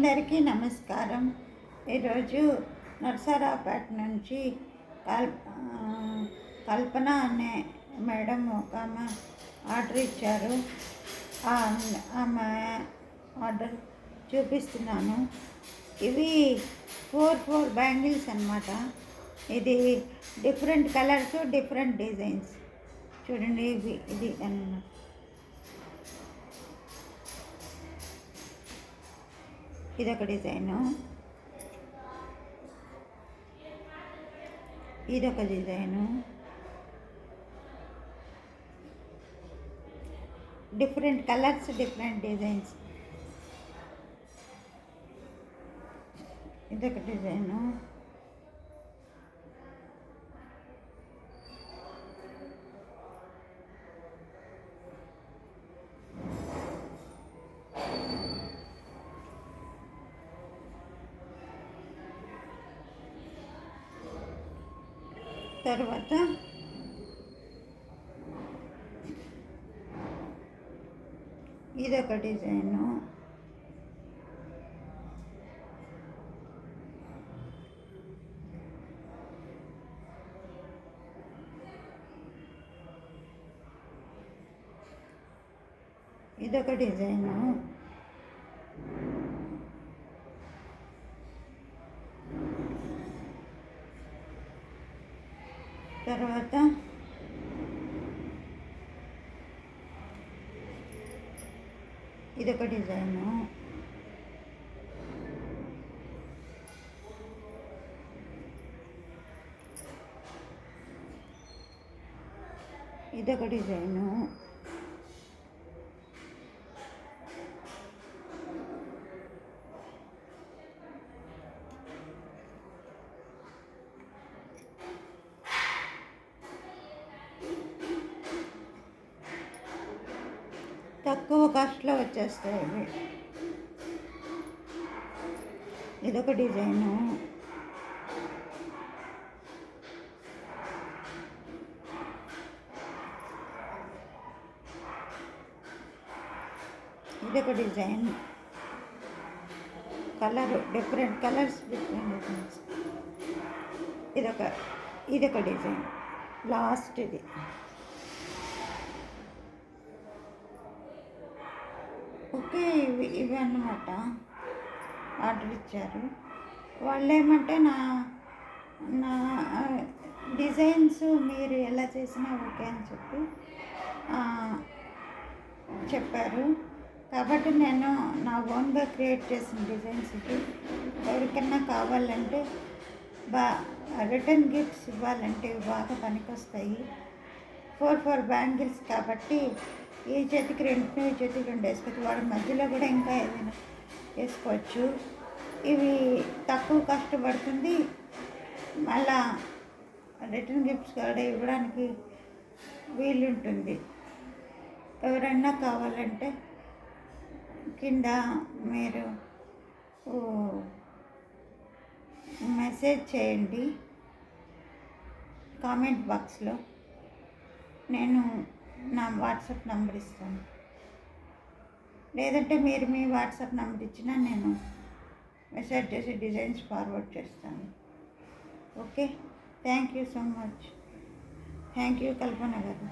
అందరికీ నమస్కారం. ఈరోజు నర్సరావుపేట నుంచి కల్పన అనే మేడం ఒక ఆమె ఆర్డర్ ఇచ్చారు. ఆమె ఆర్డర్ చూపిస్తున్నాను. ఇవి 4 బ్యాంగిల్స్ అన్నమాట. ఇది డిఫరెంట్ కలర్స్, డిఫరెంట్ డిజైన్స్. చూడండి, ఇది అన్నమాట. ఇదొక డిజైను, ఇదొక design, different colours, different designs. ఇదొక డిజైను, తర్వాత ఇదొక డిజైను, ఇదొక డిజైను, తర్వాత ఇదొక డిజైను, ఇదొక డిజైను, తక్కువ కాస్ట్లో వచ్చేస్తాయి ఇవి. ఇదొక డిజైను, ఇదొక design. Different colours, different designs. ఇదొక డిజైన్, లాస్ట్ ఇది. ఓకే, ఇవి అన్నమాట ఆర్డర్ ఇచ్చారు వాళ్ళు. ఏమంటే నా డిజైన్స్ మీరు ఎలా చేసినా ఓకే అని చెప్పారు. కాబట్టి నేను నా ఓన్గా క్రియేట్ చేసిన డిజైన్స్ ఇది. ఎవరికైనా కావాలంటే రిటర్న్ గిఫ్ట్స్ ఇవ్వాలంటే బాగా పనికొస్తాయి. 4 బ్యాంగిల్స్ కాబట్టి ఈ చేతికి 2, ఈ చేతికి 2 వేసుకోవచ్చు. వాడి మధ్యలో కూడా ఇంకా ఏదైనా వేసుకోవచ్చు. ఇవి తక్కువ కష్టపడుతుంది. మళ్ళా రిటర్న్ గిఫ్ట్స్ కూడా ఇవ్వడానికి వీలుంటుంది. ఎవరైనా కావాలంటే కింద మీరు మెసేజ్ చేయండి కామెంట్ బాక్స్లో. నేను నా వాట్సాప్ నెంబర్ ఇస్తాను. లేదంటే మీరు మీ వాట్సాప్ నెంబర్ ఇచ్చినా నేను మెసేజ్ చేసి డిజైన్స్ ఫార్వర్డ్ చేస్తాను. Okay, thank you so much. Thank you Kalpana గారు.